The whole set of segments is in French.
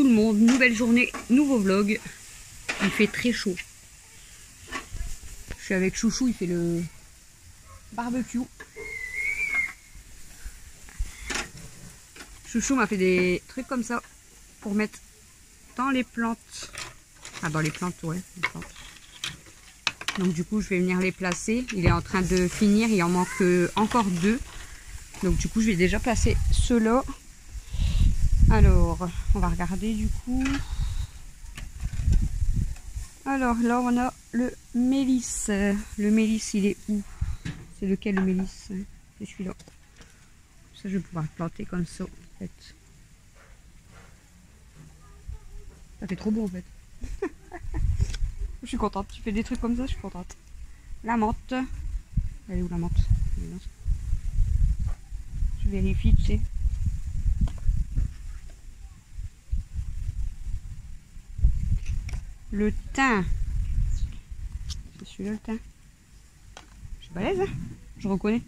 le monde, nouvelle journée, nouveau vlog. Il fait très chaud. Je suis avec Chouchou, il fait le barbecue. Chouchou m'a fait des trucs comme ça pour mettre dans les plantes. Ah, dans les plantes, ouais. Les plantes. Donc du coup, je vais venir les placer. Il est en train de finir, il en manque encore 2. Donc du coup, je vais déjà placer ceux-là. Alors, on va regarder du coup. Alors là, on a le mélisse. Le mélisse, il est où? C'est lequel le mélisse? C'est celui-là. Ça, je vais pouvoir le planter comme ça, en fait. Ça fait trop beau, en fait. Je suis contente. Tu fais des trucs comme ça, je suis contente. La menthe. Elle est où la menthe? Je vérifie, tu sais. Le thym. C'est celui-là le thym. Je suis balèze, hein? Je reconnais.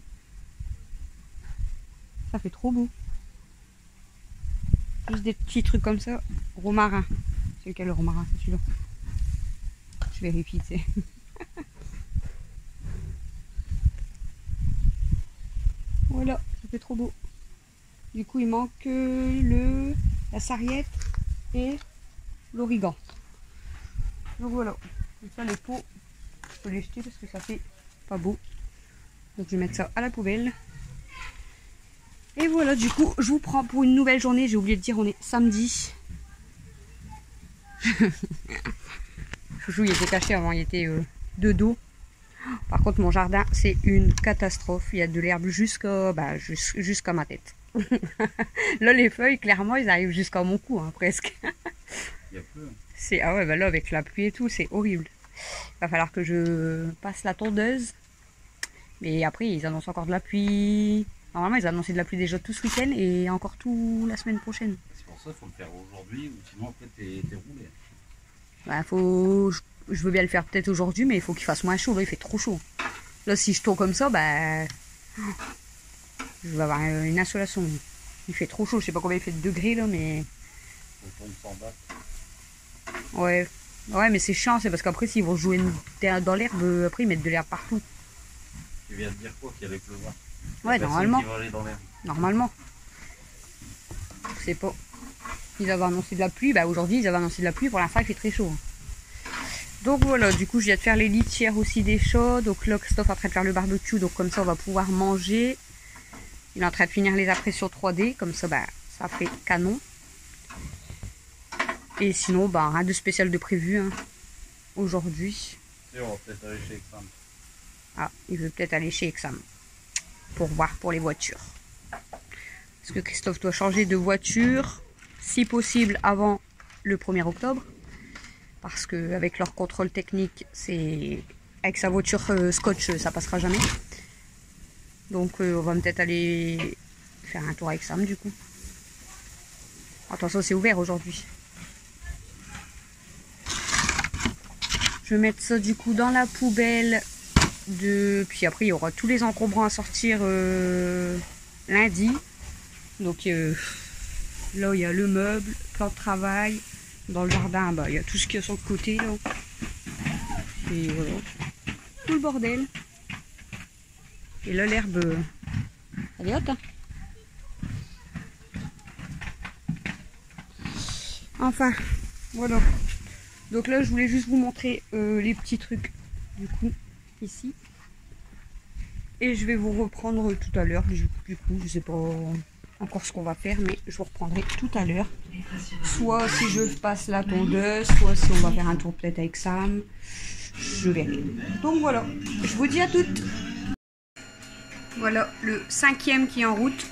Ça fait trop beau. Juste des petits trucs comme ça. Romarin. C'est lequel le romarin? C'est celui-là. Je vérifie, tu sais. Voilà, ça fait trop beau. Du coup, il manque la sarriette et l'origan. Donc voilà. Donc ça, les pots, je peux les jeter parce que ça fait pas beau. Donc je vais mettre ça à la poubelle. Et voilà, du coup, je vous prends pour une nouvelle journée. J'ai oublié de dire, on est samedi. Chouchou, il était caché avant, il était de dos. Par contre, mon jardin, c'est une catastrophe. Il y a de l'herbe jusqu'à ma tête. Là, les feuilles, clairement, ils arrivent jusqu'à mon cou, hein, presque. Il y a peu. Ah ouais, bah là, avec la pluie et tout, c'est horrible. Il va falloir que je passe la tondeuse. Mais après, ils annoncent encore de la pluie. Normalement, ils ont annoncé de la pluie déjà tout ce week-end et encore tout la semaine prochaine. C'est pour ça qu'il faut le faire aujourd'hui, ou sinon après t'es roulé. Bah, je veux bien le faire peut-être aujourd'hui, mais il faut qu'il fasse moins chaud. Là, il fait trop chaud. Là, si je tourne comme ça, bah, je vais avoir une insolation. Il fait trop chaud. Je sais pas combien il fait de degrés là, mais. Faut qu'on s'en batte. Ouais. Ouais, mais c'est chiant. C'est parce qu'après, s'ils vont jouer dans l'herbe, après, ils mettent de l'herbe partout. Tu viens de dire quoi? Qu'il allait pleuvoir? Ouais, normalement. Qui va aller dans l'herbe. Normalement. Je sais pas. Ils avaient annoncé de la pluie. Bah, aujourd'hui, ils avaient annoncé de la pluie. Pour l'instant, il fait très chaud. Donc voilà, du coup je viens de faire les litières aussi des chats. Donc là Christophe est en train de faire le barbecue, donc comme ça on va pouvoir manger. Il est en train de finir les impressions 3D, comme ça bah, ça fait canon. Et sinon bah, rien de spécial de prévu hein, aujourd'hui. Et on va peut-être aller chez Exam. Ah, il veut peut-être aller chez Exam pour voir pour les voitures. Parce que Christophe doit changer de voiture, si possible avant le 1er octobre. Parce qu'avec leur contrôle technique, c'est avec sa voiture Scotch, ça passera jamais. Donc on va peut-être aller faire un tour avec Sam du coup. Attention, c'est ouvert aujourd'hui. Je vais mettre ça du coup dans la poubelle. Puis après, il y aura tous les encombrants à sortir lundi. Donc là, il y a le meuble, plan de travail. Dans le jardin, bah, il y a tout ce qu'il y a sur le côté là. Et voilà. Tout le bordel. Et là l'herbe, elle est haute. Hein. Enfin, voilà. Donc là je voulais juste vous montrer les petits trucs du coup ici. Et je vais vous reprendre tout à l'heure. Du coup, je sais pas encore ce qu'on va faire, mais je vous reprendrai tout à l'heure. Soit si je passe la tondeuse, soit si on va faire un tour peut-être avec Sam. Je verrai. Donc voilà, je vous dis à toutes. Voilà le 5e qui est en route.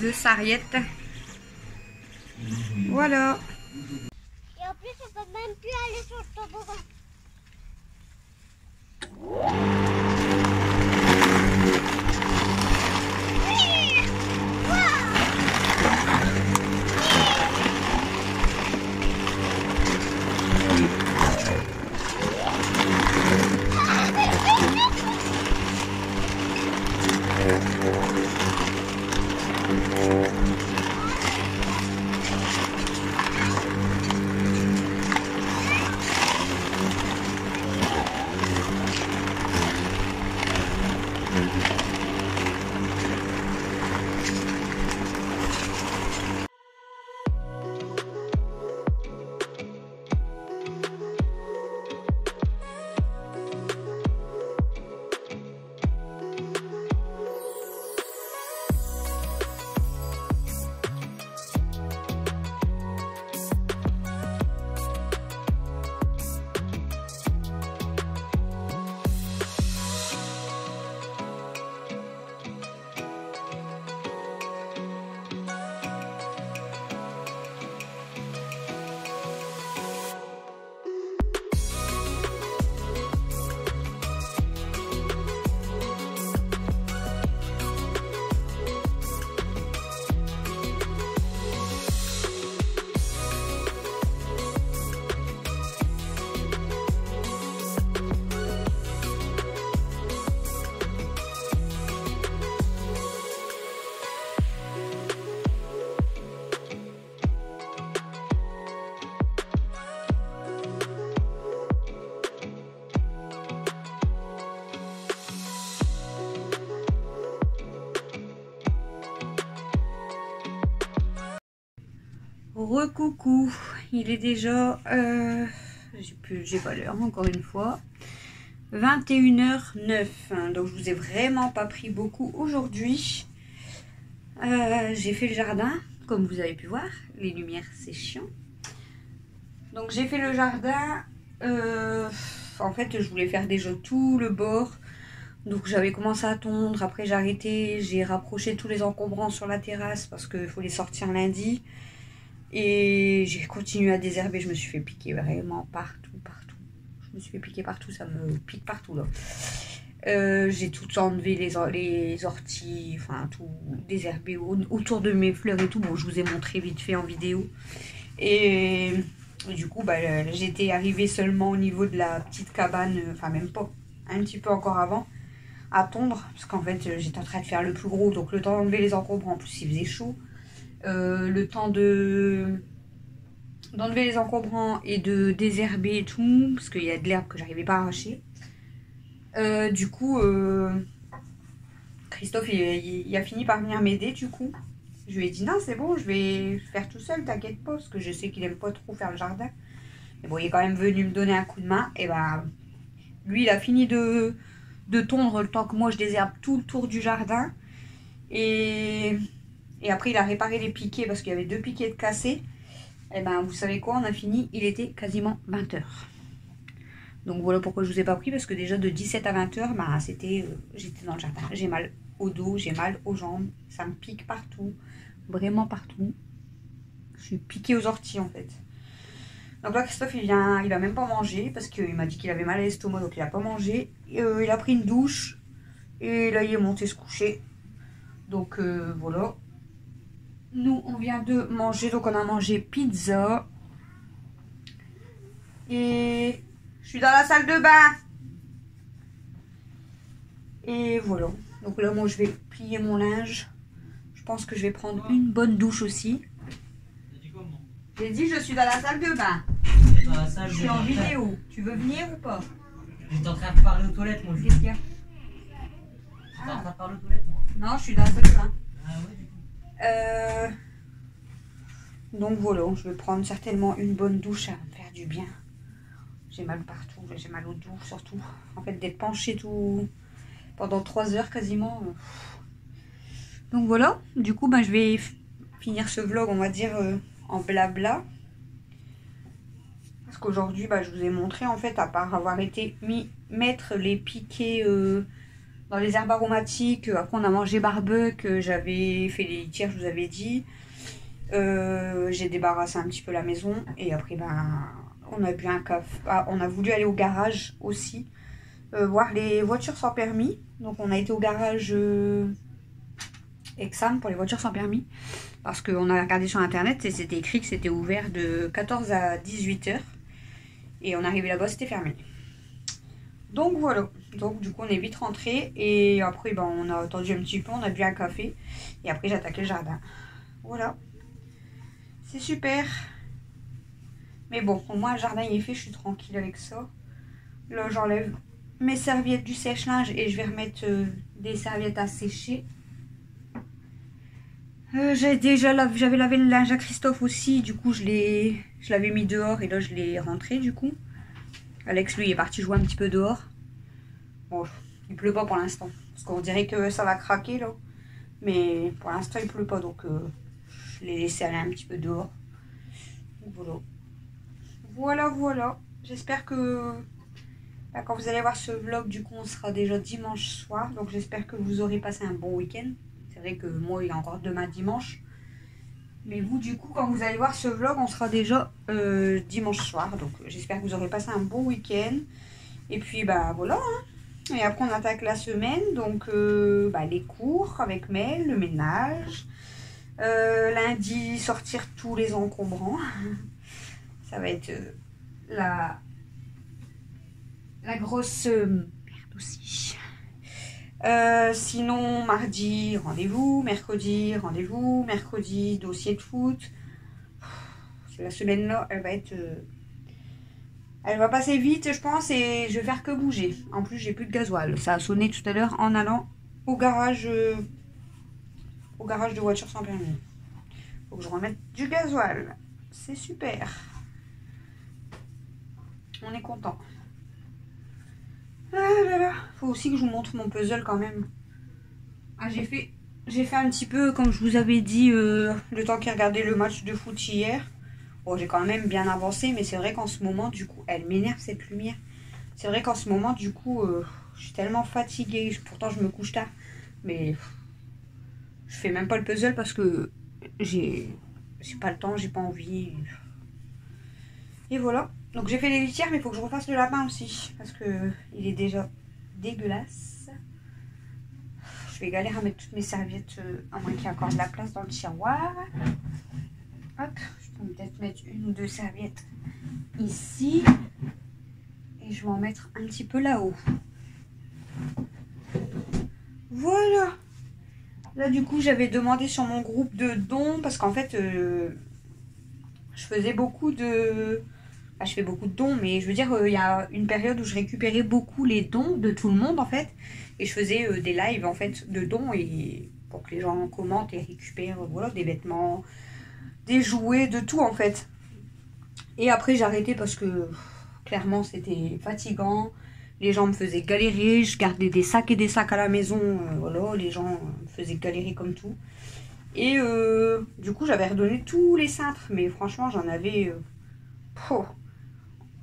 Le sarriette. Voilà. Et en plus, on peut même plus aller sur le toboggan. Recoucou, il est déjà, j'ai pas l'heure encore une fois, 21h09, donc je vous ai vraiment pas pris beaucoup aujourd'hui. J'ai fait le jardin, comme vous avez pu voir, les lumières c'est chiant. Donc j'ai fait le jardin, en fait je voulais faire déjà tout le bord, donc j'avais commencé à tondre, après j'ai arrêté, j'ai rapproché tous les encombrants sur la terrasse parce qu'il faut les sortir lundi. Et j'ai continué à désherber, je me suis fait piquer vraiment partout. Je me suis fait piquer partout, ça me pique partout là. J'ai tout enlevé, les orties, enfin tout désherbé autour de mes fleurs et tout. Bon, je vous ai montré vite fait en vidéo. Et du coup, bah, j'étais arrivée seulement au niveau de la petite cabane, enfin même pas, un petit peu encore avant, à tondre. Parce qu'en fait, j'étais en train de faire le plus gros, donc le temps d'enlever les encombrants, en plus il faisait chaud. Le temps d'enlever les encombrants et de désherber et tout, parce qu'il y a de l'herbe que j'arrivais pas à arracher. Du coup, Christophe il a fini par venir m'aider du coup. Je lui ai dit non c'est bon, je vais faire tout seul, t'inquiète pas, parce que je sais qu'il aime pas trop faire le jardin. Mais bon, il est quand même venu me donner un coup de main. Et bah, lui il a fini de tondre le temps que moi je désherbe tout le tour du jardin. Et après, il a réparé les piquets parce qu'il y avait 2 piquets de cassés. Et ben, vous savez quoi, on a fini, il était quasiment 20 h. Donc voilà pourquoi je vous ai pas pris, parce que déjà de 17 à 20 h, ben, j'étais dans le jardin. J'ai mal au dos, j'ai mal aux jambes, ça me pique partout, vraiment partout. Je suis piquée aux orties en fait. Donc là, Christophe, il va même pas manger parce qu'il m'a dit qu'il avait mal à l'estomac, donc il a pas mangé. Il a pris une douche et là, il est monté se coucher. Donc voilà. Nous, on vient de manger, donc on a mangé pizza. Et je suis dans la salle de bain. Et voilà. Donc là, moi, je vais plier mon linge. Je pense que je vais prendre une bonne douche aussi. J'ai dit, je suis dans la salle de bain. Je suis en vidéo. Tu veux venir ou pas? J'étais en train de parler aux toilettes, moi. Qu'est-ce qu'il y a? J'étais en train de parler aux toilettes, moi. Non, je suis dans la salle de bain. Ah ouais, du coup. Donc voilà, je vais prendre certainement une bonne douche, ça va me faire du bien. J'ai mal partout, j'ai mal au dos surtout. En fait, d'être penchée tout pendant 3 heures quasiment. Donc voilà, du coup, ben, je vais finir ce vlog, on va dire, en blabla. Parce qu'aujourd'hui, ben, je vous ai montré, en fait, à part avoir été mettre les piquets dans les herbes aromatiques. Après, on a mangé barbecue, j'avais fait les litières, je vous avais dit. J'ai débarrassé un petit peu la maison et après ben on a bu un café. On a voulu aller au garage aussi voir les voitures sans permis. Donc on a été au garage Exam pour les voitures sans permis parce qu'on a regardé sur internet et c'était écrit que c'était ouvert de 14 à 18 h et on est arrivé là-bas, c'était fermé. Donc voilà, donc du coup on est vite rentré et après ben, on a attendu un petit peu, on a bu un café et après j'ai attaqué le jardin. Voilà. C'est super. Mais bon, au moins le jardin il est fait, je suis tranquille avec ça. Là j'enlève mes serviettes du sèche-linge et je vais remettre des serviettes à sécher. J'avais lavé le linge à Christophe aussi, du coup je l'avais mis dehors et là je l'ai rentré du coup. Alex lui est parti jouer un petit peu dehors. Bon, il pleut pas pour l'instant, parce qu'on dirait que ça va craquer là. Mais pour l'instant il pleut pas, donc je l'ai laissé aller un petit peu dehors. Voilà. J'espère que là, quand vous allez voir ce vlog, du coup, on sera déjà dimanche soir. Donc j'espère que vous aurez passé un bon week-end. C'est vrai que moi, il est encore demain dimanche. Mais vous, du coup, quand vous allez voir ce vlog, on sera déjà dimanche soir. Donc j'espère que vous aurez passé un bon week-end. Et puis, bah voilà. Hein. Et après, on attaque la semaine. Donc, les cours avec Mel, le ménage. Lundi, sortir tous les encombrants. Ça va être la grosse merde aussi. Sinon, mardi, rendez-vous. Mercredi, rendez-vous. Mercredi, dossier de foot. La semaine-là, elle va être... elle va passer vite, je pense, et je vais faire que bouger. En plus, j'ai plus de gasoil. Ça a sonné tout à l'heure en allant au garage de voiture sans permis. Faut que je remette du gasoil. c'est super. On est content. Ah là là, faut aussi que je vous montre mon puzzle quand même. Ah, j'ai fait un petit peu, comme je vous avais dit, le temps qu'il regardait le match de foot hier. Bon, j'ai quand même bien avancé, mais c'est vrai qu'en ce moment, du coup, elle m'énerve cette lumière. C'est vrai qu'en ce moment, du coup, je suis tellement fatiguée. Pourtant, je me couche tard. Mais je fais même pas le puzzle parce que j'ai pas le temps, j'ai pas envie. Et voilà. Donc j'ai fait les litières, mais il faut que je refasse le lapin aussi. Parce que il est déjà dégueulasse. Je vais galérer à mettre toutes mes serviettes, à moins qu'il y ait encore de la place dans le tiroir. Hop, je peux peut-être mettre une ou deux serviettes ici. Et je vais en mettre un petit peu là-haut. Voilà. Là, du coup, j'avais demandé sur mon groupe de dons. Parce qu'en fait, je faisais beaucoup de... Enfin, je fais beaucoup de dons. Mais je veux dire, il y a une période où je récupérais beaucoup les dons de tout le monde, en fait. Et je faisais des lives, en fait, de dons. Et pour que les gens commentent et récupèrent, voilà, des vêtements, des jouets, de tout, en fait. Et après, j'ai arrêté parce que... Clairement, c'était fatigant. Les gens me faisaient galérer. Je gardais des sacs et des sacs à la maison. Voilà, les gens me faisaient galérer comme tout. Et du coup, j'avais redonné tous les cintres. Mais franchement, j'en avais...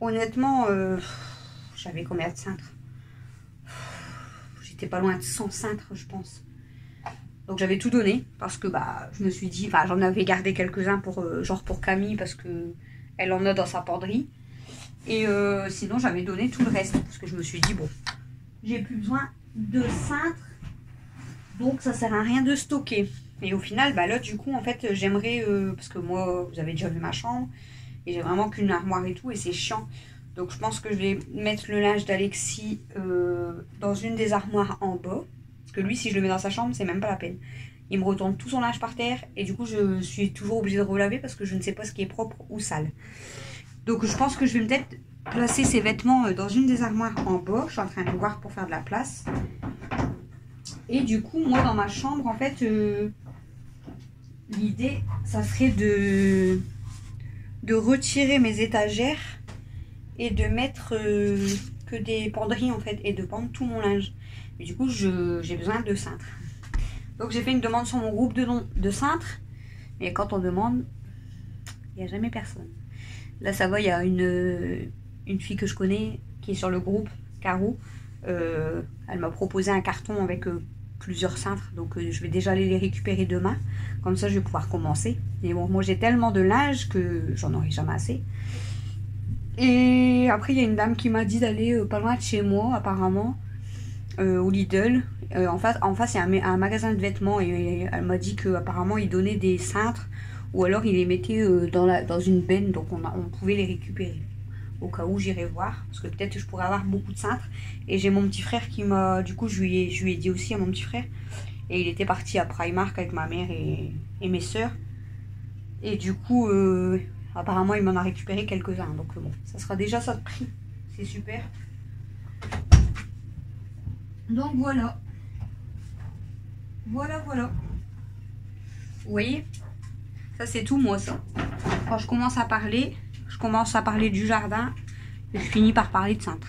honnêtement, j'avais combien de cintres? J'étais pas loin de 100 cintres, je pense. Donc j'avais tout donné. Parce que bah, je me suis dit... Enfin, j'en avais gardé quelques-uns pour genre pour Camille. Parce que elle en a dans sa penderie. Et sinon, j'avais donné tout le reste. Parce que je me suis dit, bon, j'ai plus besoin de cintres. Donc, ça sert à rien de stocker. Et au final, bah là, du coup, en fait, j'aimerais... parce que moi, vous avez déjà vu ma chambre. Et j'ai vraiment qu'une armoire et tout. Et c'est chiant. Donc, je pense que je vais mettre le linge d'Alexis dans une des armoires en bas. Parce que lui, si je le mets dans sa chambre, c'est même pas la peine. Il me retourne tout son linge par terre. Et du coup, je suis toujours obligée de relaver parce que je ne sais pas ce qui est propre ou sale. Donc je pense que je vais peut-être placer ces vêtements dans une des armoires en bas. Je suis en train de voir pour faire de la place. Et du coup, moi dans ma chambre, en fait, l'idée, ça serait de retirer mes étagères et de mettre que des penderies en fait et de pendre tout mon linge. Et du coup, j'ai besoin de cintres. Donc j'ai fait une demande sur mon groupe de cintres. Mais quand on demande, il n'y a jamais personne. Là, ça va, il y a une fille que je connais qui est sur le groupe, Caro. Elle m'a proposé un carton avec plusieurs cintres. Donc, je vais déjà aller les récupérer demain. Comme ça, je vais pouvoir commencer. Et bon, moi, j'ai tellement de linge que j'en aurai jamais assez. Et après, il y a une dame qui m'a dit d'aller pas loin de chez moi, apparemment, au Lidl. En face, il y a un magasin de vêtements. Et elle m'a dit qu'apparemment, ils donnaient des cintres. Ou alors il les mettait dans une benne, donc on pouvait les récupérer. Au cas où j'irai voir, parce que peut-être je pourrais avoir beaucoup de cintres. Et j'ai mon petit frère qui m'a... Du coup je lui ai dit aussi à mon petit frère. Et il était parti à Primark avec ma mère et mes soeurs. Et du coup, apparemment il m'en a récupéré quelques-uns. Donc bon, ça sera déjà ça de prix. C'est super. Donc voilà. Voilà. Vous voyez ? Ça, c'est tout, moi, ça. Quand je commence à parler du jardin et je finis par parler de cintre.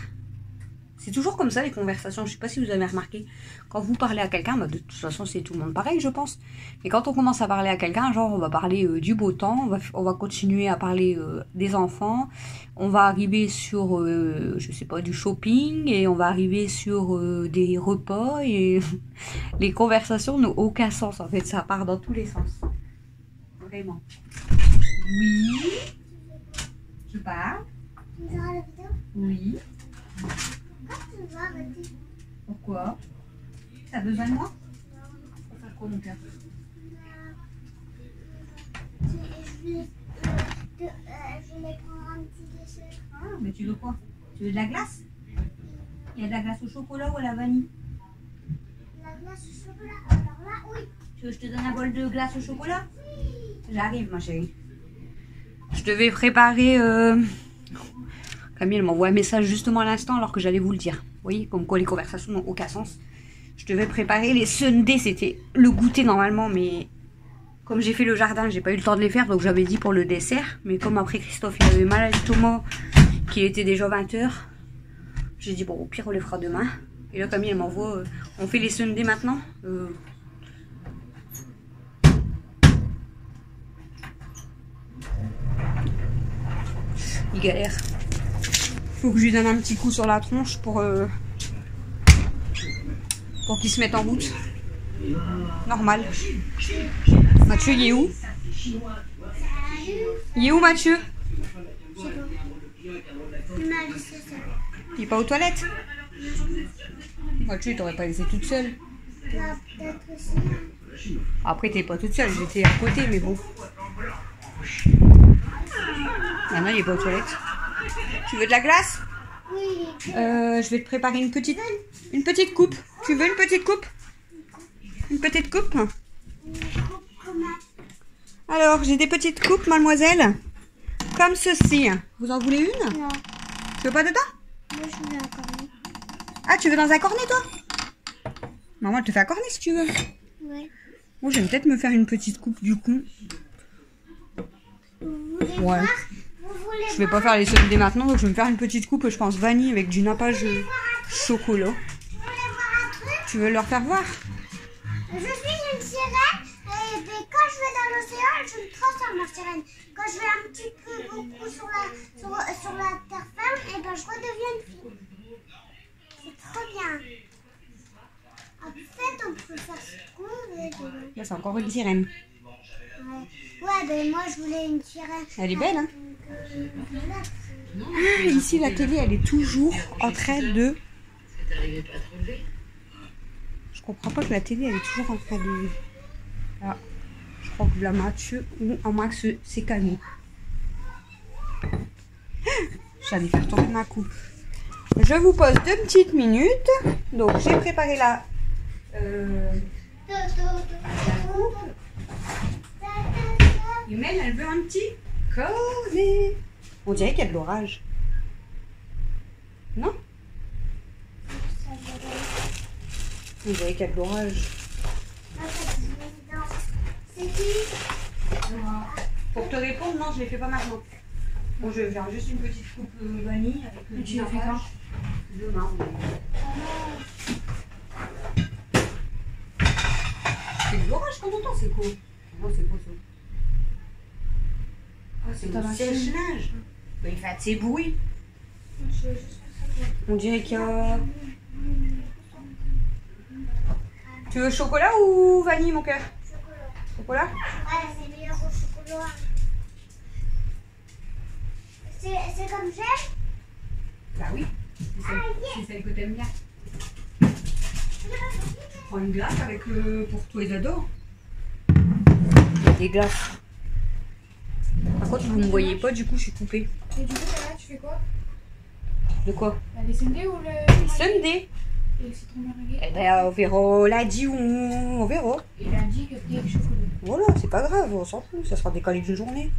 C'est toujours comme ça, les conversations. Je sais pas si vous avez remarqué. Quand vous parlez à quelqu'un, bah, de toute façon, c'est tout le monde pareil, je pense. Mais quand on commence à parler à quelqu'un, genre, on va parler du beau temps, on va continuer à parler des enfants, on va arriver sur, je sais pas, du shopping, et on va arriver sur des repas, et les conversations n'ont aucun sens, en fait. Ça part dans tous les sens. Vraiment. Oui. Je parle. Tu me feras la vidéo? Oui. Pourquoi tu me vas arrêter? Pourquoi? T'as besoin de moi? Pour faire quoi, mon cœur? Je voulais prendre un petit dessert. Ah, mais tu veux quoi? Tu veux de la glace? Il y a de la glace au chocolat ou à la vanille? La glace au chocolat. Alors là, oui. Tu veux que je te donne un bol de glace au chocolat? J'arrive, ma chérie. Je devais préparer... Camille, elle m'envoie un message justement à l'instant alors que j'allais vous le dire. Vous voyez, comme quoi les conversations n'ont aucun sens. Je devais préparer les sundaes. C'était le goûter normalement, mais Comme j'ai fait le jardin, j'ai pas eu le temps de les faire, donc j'avais dit pour le dessert. Mais comme après Christophe il avait mal à l'estomac, qu'il était déjà 20 h, j'ai dit bon au pire on les fera demain. Et là Camille elle m'envoie, on fait les sundaes maintenant. Il galère. Faut que je lui donne un petit coup sur la tronche pour qu'il se mette en route. Normal. Mathieu, il est où? Il est où Mathieu? Il est pas aux toilettes? Mathieu, il t'aurait pas laissé toute seule. Après, t'es pas toute seule, j'étais à côté, mais bon. Maintenant, il est pas aux toilettes. Tu veux de la glace? Oui. Je vais te préparer une petite coupe. Tu veux une petite coupe? Une petite coupe? Alors, j'ai des petites coupes, mademoiselle. Comme ceci. Vous en voulez une? Non. Tu veux pas dedans? Moi, je veux un cornet. Ah, tu veux dans un cornet, toi? Maman, elle te fait un cornet si tu veux. Ouais. Bon, je vais peut-être me faire une petite coupe du coup. Vous voulez Ouais. voir? Vous voulez Je vais pas faire les sundaes maintenant, donc je vais me faire une petite coupe, je pense, vanille avec du nappage chocolat. voir un truc? Tu veux leur faire voir? Je suis une sirène et ben, quand je vais dans l'océan, je me transforme en sirène. Quand je vais un petit peu beaucoup sur la terre ferme, et ben, je redeviens une fille. C'est trop bien. En fait, on peut faire ce qu'on veut. Là, c'est encore une sirène. Ouais, ben moi je voulais une sirène. Elle est belle, hein? Voilà. Ah, ici, la télé, elle est toujours en train de... Je comprends pas que la télé, elle est toujours en train de... Là, je crois que là, Mathieu, ou à moins que c'est Camille. J'allais faire tomber ma coupe. Je vous pose 2 petites minutes. Donc, j'ai préparé la... Yumel, elle veut un petit cornet. On dirait qu'il y a de l'orage. Non? On dirait qu'il y a de l'orage. C'est qui? Pour te répondre, non, je ne les fais pas maintenant. Bon, je vais faire juste une petite coupe vanille avec du nappage. Demain. C'est de l'orage qu'on entend, c'est quoi? Non, c'est quoi ça? Ah, c'est un sèche-linge. Il fait assez bruit. On dirait qu'il y a... Tu veux chocolat ou vanille, mon cœur? Chocolat. Ouais, c'est meilleur au chocolat. C'est comme j'aime? Bah oui. C'est celle que t'aimes bien. Prends une glace avec pour tous les ados. Des glaces. Par contre, vous ne me voyez pas, du coup, je suis coupée. Et du coup, là, tu fais quoi? De quoi? Les sundaes ou le... Sunday. Et le citron meringué? Eh ben, on verra lundi ou on verra. Et lundi, cupcake avec chocolat. Voilà, c'est pas grave, on s'en fout, ça sera décalé d'une journée.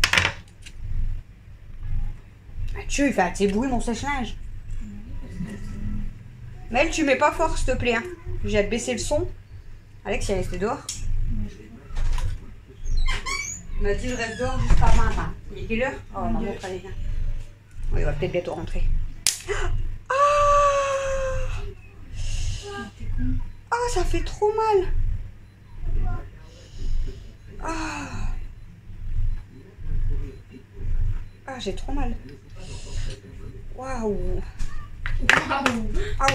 Mathieu, il fait assez bruit, mon sèche-linge. Mel, tu mets pas fort, s'il te plaît. Hein. J'ai hâte de baisser le son. Alex, il est resté dehors. Il m'a dit, je reste dehors jusqu'à 20. Il est quelle heure? Oh, ma montre, elle est bien. Oh, il va peut-être bientôt rentrer. Ah! Ah, ça fait trop mal. Ah, ah j'ai trop mal. Waouh. Ah,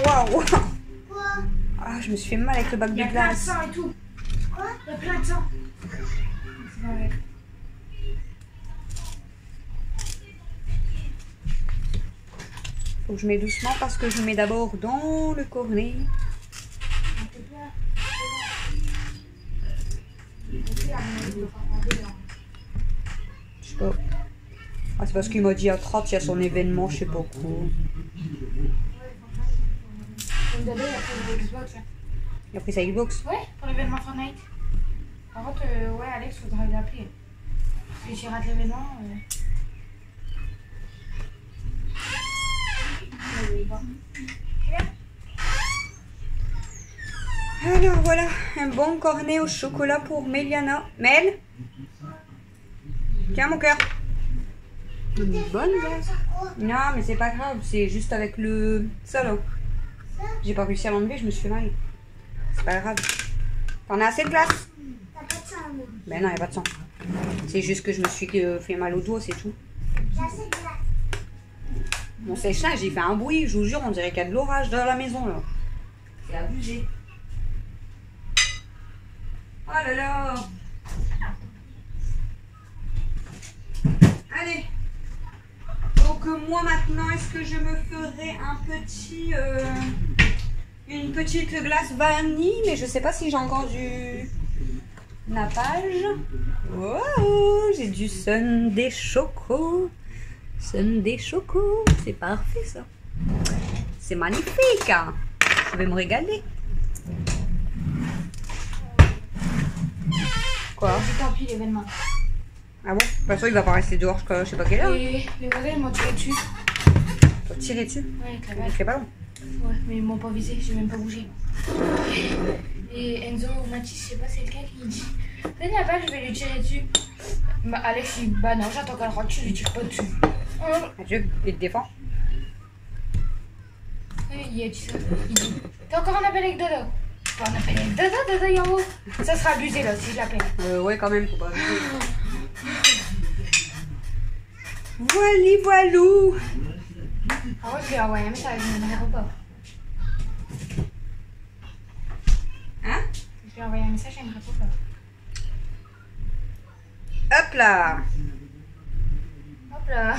waouh. Quoi? Ah, je me suis fait mal avec le bac Il y de a plein de glace. sang et tout. Quoi? Il y a plein de sang. C'est pas vrai. Faut que je mets doucement parce que je mets d'abord dans le cornet. Je sais pas. Ah, c'est parce qu'il m'a dit à 30, il y a son événement, je sais pas quoi. Comme Dado, il a pris le Xbox. Là. Il a pris sa Xbox. Ouais, pour l'événement Fortnite. Par contre, ouais, Alex, faudrait l'appeler. Parce que s'il rate l'événement. Alors voilà, un bon cornet au chocolat pour Méliana. Mel, tiens mon cœur. Une bonne glace. Non mais c'est pas grave, c'est juste avec le... Ça là. J'ai pas réussi à l'enlever, je me suis fait mal. C'est pas grave. T'en as assez de glace? T'as pas de sang, non? Ben non, y a pas de sang. C'est juste que je me suis fait mal au doigt, c'est tout. J'ai assez de glace. Mon sèche-linge, j'ai fait un bruit, je vous jure, on dirait qu'il y a de l'orage dans la maison là. C'est abusé. Oh là là. Allez. Donc moi maintenant, est-ce que je me ferai un petit... une petite glace vanille, mais je sais pas si j'ai encore du nappage. Wow, j'ai du sundae choco. Sundae choco, c'est parfait ça. C'est magnifique. Hein. Je vais me régaler. Quoi? Tant pis, l'événement. Ah bon? De toute façon, il va pas rester dehors jusqu'à je sais pas quelle heure. Et les voisins, ils m'ont tiré dessus. Faut tirer dessus. Ouais, avec la Avec balle. les ballons. Ouais, mais ils m'ont pas visé, j'ai même pas bougé. Et Enzo ou Mathis, je sais pas, c'est quelqu'un qui dit donne la balle, je vais lui tirer dessus. Bah, Alex, il dit bah non, j'attends qu'elle rentre, tu lui tires pas dessus. Adieu, il te défend. Ouais, il a dit ça. Il dit t'as encore un appel avec Dodo? Pas un appel avec Dodo, Dodo, il est en haut. Ça sera abusé là si je l'appelle. Ouais, quand même, faut pas. Voili voilou. En vrai, je lui ai envoyé un message, je ne réponds pas. Hein? Je lui ai envoyé un message, elle me répond pas. Hop là. Hop là.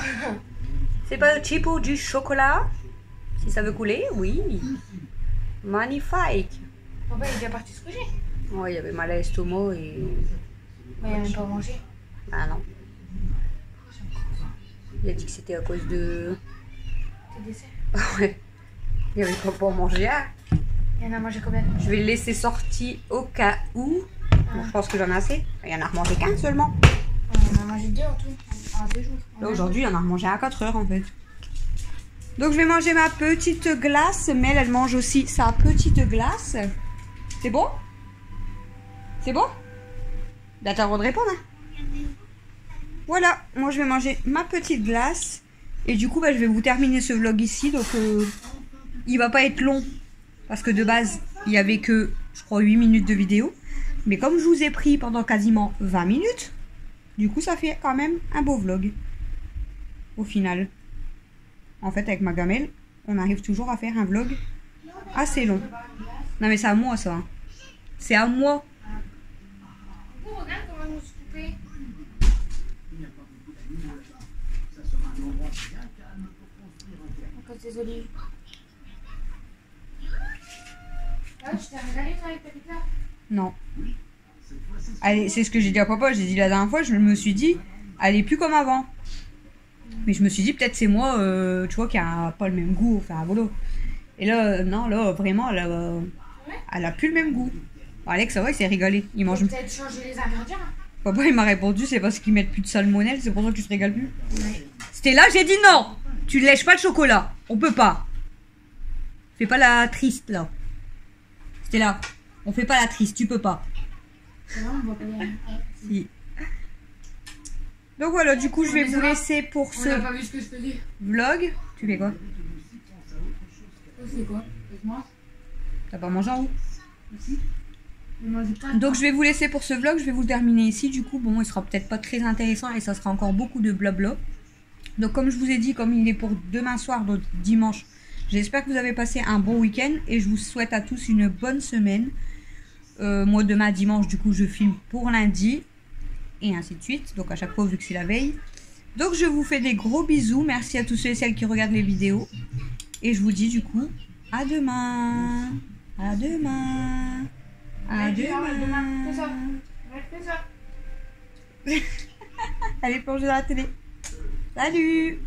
C'est parti pour du chocolat. Si ça veut couler, oui. Magnifique. Papa, il est déjà parti se coucher. Ouais, il y avait mal à l'estomac et... Ouais, il a même pas mangé. Ah non. Il a dit que c'était à cause de... Tes desserts. Ouais. Il y avait pas pour manger. Hein. Il y en a mangé combien? Je vais le laisser sorti au cas où. Bon, je pense que j'en ai assez. Il y en a remangé qu'un seulement. On en a mangé 2 en tout. En 2 jours. Là, aujourd'hui, il y en a remangé à 4 heures en fait. Donc je vais manger ma petite glace. Mel, elle mange aussi sa petite glace. C'est bon? C'est bon? Là, t'as le droit de répondre. Hein? Voilà, moi je vais manger ma petite glace. Et du coup, bah, je vais vous terminer ce vlog ici. Donc il va pas être long. Parce que de base, il y avait que, je crois, 8 minutes de vidéo. Mais comme je vous ai pris pendant quasiment 20 minutes, du coup, ça fait quand même un beau vlog. Au final. En fait, avec ma gamelle, on arrive toujours à faire un vlog assez long. Non, mais c'est à moi, ça. C'est à moi. Regarde comment nous se couper. À cause des olives. Ah, tu t'es régalé avec ta pizza? Non. Allez, c'est ce que j'ai dit à papa. J'ai dit la dernière fois, je me suis dit, elle est plus comme avant. Mais je me suis dit, peut-être c'est moi, tu vois, qui a pas le même goût, enfin, volo. Et là, non, là, vraiment, elle a plus le même goût. Alex, ça va, il s'est régalé. Il mange. Peut-être changer les ingrédients. Papa, il m'a répondu, c'est parce qu'ils mettent plus de salmonelle, c'est pour ça que tu te régales plus. C'était là, j'ai dit non. Tu lèches pas le chocolat. On peut pas. Fais pas la triste, là. C'était là. On fait pas la triste, tu peux pas. C'est vrai, on va pas y aller. Si. Donc voilà, du coup, je vais vous laisser pour On n'a ce pas vu ce que je faisais. vlog. Tu fais quoi? C'est quoi? Laisse-moi. T'as pas mangé en haut? Mais j'ai pas. Donc je vais vous laisser pour ce vlog, je vais vous le terminer ici. Du coup, bon, il sera peut-être pas très intéressant et ça sera encore beaucoup de blabla. Donc comme je vous ai dit, comme il est pour demain soir, donc dimanche, j'espère que vous avez passé un bon week-end et je vous souhaite à tous une bonne semaine. Moi demain dimanche, du coup, je filme pour lundi et ainsi de suite. Donc à chaque fois, vu que c'est la veille. Donc je vous fais des gros bisous. Merci à tous ceux et celles qui regardent les vidéos. Et je vous dis du coup, à demain. À demain. À demain. Fais ça. Fais ça. Allez plonger dans la télé. Salut.